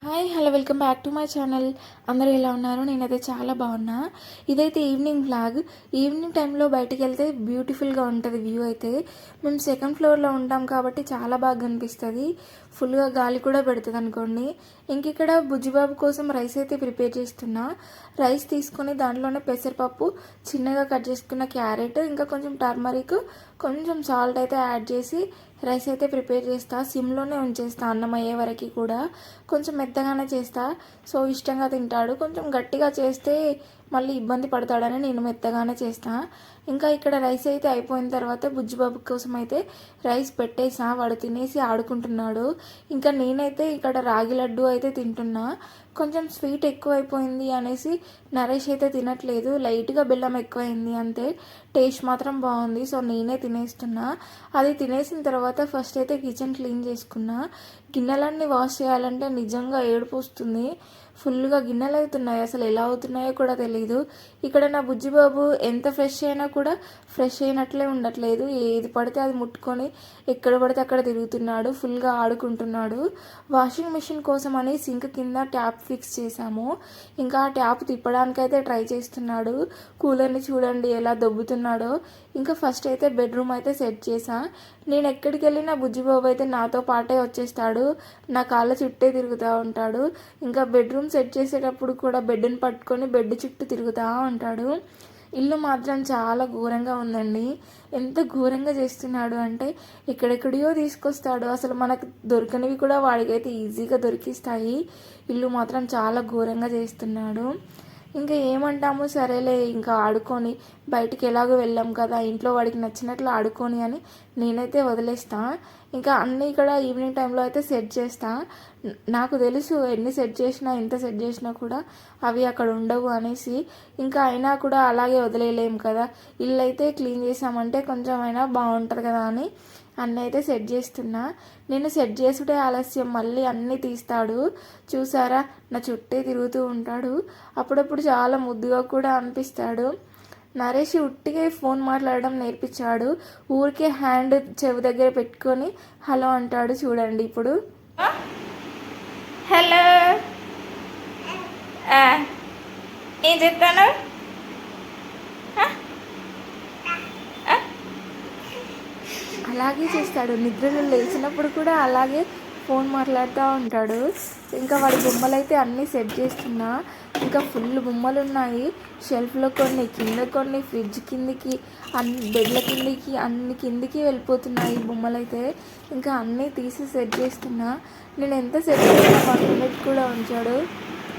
Hi hello welcome back to my channel. అందరూ ఎలా ఉన్నారు? నేనైతే చాలా బాగున్నా. ఇదైతే ఈవినింగ్ వ్లాగ్. ఈవినింగ్ టైంలో బయటికి వెళ్తే బ్యూటిఫుల్గా ఉంటుంది వ్యూ. అయితే మేము సెకండ్ ఫ్లోర్లో ఉంటాం కాబట్టి చాలా బాగా కనిపిస్తుంది. ఫుల్గా గాలి కూడా పెడుతుంది అనుకోండి. ఇంక ఇక్కడ బుజ్జిబాబు కోసం రైస్ అయితే ప్రిపేర్ చేస్తున్నా. రైస్ తీసుకొని దాంట్లోనే పెసరపప్పు, చిన్నగా కట్ చేసుకున్న క్యారెట్, ఇంకా కొంచెం టర్మరిక్, కొంచెం సాల్ట్ అయితే యాడ్ చేసి రైస్ అయితే ప్రిపేర్ చేస్తా. సిమ్లోనే ఉంచేస్తా అన్నం అయ్యే వరకు కూడా. కొంచెం మెత్తగానే చేస్తా, సో ఇష్టంగా తింటాడు. కొంచెం గట్టిగా చేస్తే మళ్ళీ ఇబ్బంది పడతాడని నేను మెత్తగానే చేస్తా. ఇంకా ఇక్కడ రైస్ అయితే అయిపోయిన తర్వాత బుజ్జిబాబు కోసం అయితే రైస్ పెట్టేసా. వాడు తినేసి ఆడుకుంటున్నాడు. ఇంకా నేనైతే ఇక్కడ రాగి లడ్డు అయితే తింటున్నా. కొంచెం స్వీట్ ఎక్కువైపోయింది అనేసి నరేష్ అయితే తినట్లేదు. లైట్గా బెల్లం ఎక్కువైంది అంతే. టేస్ట్ మాత్రం బాగుంది, సో నేనే తినేస్తున్నా. అది తినేసిన తర్వాత ఫస్ట్ అయితే కిచెన్ క్లీన్ చేసుకున్నా. గిన్నెలన్నీ వాష్ చేయాలంటే నిజంగా ఏడుపు వస్తుంది. ఫుల్గా గిన్నెలు అవుతున్నాయి, అసలు ఎలా అవుతున్నాయో కూడా తెలీదు. ఇక్కడ నా బుజ్జిబాబు ఎంత ఫ్రెష్ అయినా కూడా ఫ్రెష్ అయినట్లే ఉండట్లేదు. ఏది పడితే అది ముట్టుకొని ఎక్కడ పడితే అక్కడ తిరుగుతున్నాడు, ఫుల్గా ఆడుకుంటున్నాడు. వాషింగ్ మిషన్ కోసం అని సింక్ కింద ట్యాప్ ఫిక్స్ చేశాము. ఇంకా ఆ ట్యాప్ తిప్పడానికైతే ట్రై చేస్తున్నాడు. కూలర్ని చూడండి ఎలా దొబ్బుతున్నాడో. ఇంకా ఫస్ట్ అయితే బెడ్రూమ్ అయితే సెట్ చేసా. నేను ఎక్కడికి వెళ్ళినా బుజ్జిబాబు అయితే నాతో పాటే వచ్చేస్తాడు. నా కాళ్ళ చుట్టే తిరుగుతూ ఉంటాడు. ఇంకా బెడ్రూమ్ సెట్ చేసేటప్పుడు కూడా బెడ్ని పట్టుకొని బెడ్ చుట్టూ తిరుగుతూ ఉంటాడు. ఇల్లు మాత్రం చాలా ఘోరంగా ఉందండి. ఎంత ఘోరంగా చేస్తున్నాడు అంటే ఎక్కడెక్కడియో తీసుకొస్తాడు. అసలు మనకు దొరకనివి కూడా వాడికైతే ఈజీగా దొరికిస్తాయి. ఇల్లు మాత్రం చాలా ఘోరంగా చేస్తున్నాడు. ఇంకా ఏమంటాము, సరేలే ఇంకా ఆడుకొని బయటికి ఎలాగో వెళ్ళాం కదా, ఇంట్లో వాడికి నచ్చినట్లు ఆడుకొని అని నేనైతే వదిలేస్తా. ఇంకా అన్నీ ఇక్కడ ఈవినింగ్ టైంలో అయితే సెట్ చేస్తా. నాకు తెలుసు ఎన్ని సెట్ చేసినా ఎంత సెట్ చేసినా కూడా అవి అక్కడ ఉండవు అనేసి. ఇంకా అయినా కూడా అలాగే వదిలేయలేము కదా. ఇల్లు అయితే క్లీన్ చేసామంటే కొంచెం అయినా బాగుంటుంది కదా అని అన్నీ అయితే సెట్ చేస్తున్నా. నేను సెట్ చేసుడే ఆలస్యం, మళ్ళీ అన్నీ తీస్తాడు. చూసారా, నా చుట్టే తిరుగుతూ ఉంటాడు. అప్పుడప్పుడు చాలా ముద్దుగా కూడా అనిపిస్తాడు. నరేష్ ఉట్టిగా ఫోన్ మాట్లాడడం నేర్పించాడు. ఊరికే హ్యాండ్ చెవి దగ్గర పెట్టుకొని హలో అంటాడు. చూడండి ఇప్పుడు. హలో ఏం చెప్తాను? అలాగే చేస్తాడు. నిద్రలో లేచినప్పుడు కూడా అలాగే ఫోన్ మాట్లాడుతూ ఉంటాడు. ఇంకా వాడి బొమ్మలు అయితే అన్నీ సెట్ చేస్తున్నా. ఇంకా ఫుల్ బొమ్మలు ఉన్నాయి. షెల్ఫ్లో కొన్ని, కింద కొన్ని, ఫ్రిడ్జ్ కిందికి, అన్ని బెడ్ల కిందికి, అన్ని కిందికి వెళ్ళిపోతున్నాయి బొమ్మలు అయితే. ఇంకా అన్నీ తీసి సెట్ చేస్తున్నా. నేను ఎంత సెట్ చేసినా 1 మినిట్ కూడా ఉంచాడు.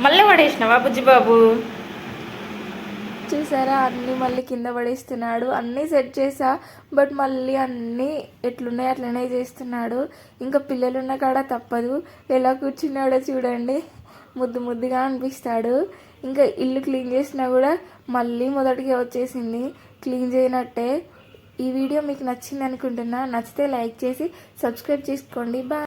మళ్ళీ పడేసినావా బుజ్జిబాబు? చూసారా, అన్నీ మళ్ళీ కింద పడేస్తున్నాడు. అన్నీ సెట్ చేసా, బట్ మళ్ళీ అన్నీ ఎట్లున్నాయి అట్లనే చేస్తున్నాడు. ఇంకా పిల్లలున్న కాడ తప్పదు. ఎలా కూర్చున్నాడో చూడండి, ముద్దు ముద్దుగా అనిపిస్తాడు. ఇంకా ఇల్లు క్లీన్ చేసినా కూడా మళ్ళీ మొదటిగా వచ్చేసింది, క్లీన్ చేయనట్టే. ఈ వీడియో మీకు నచ్చింది అనుకుంటున్నా. నచ్చితే లైక్ చేసి సబ్స్క్రైబ్ చేసుకోండి. బాయ్.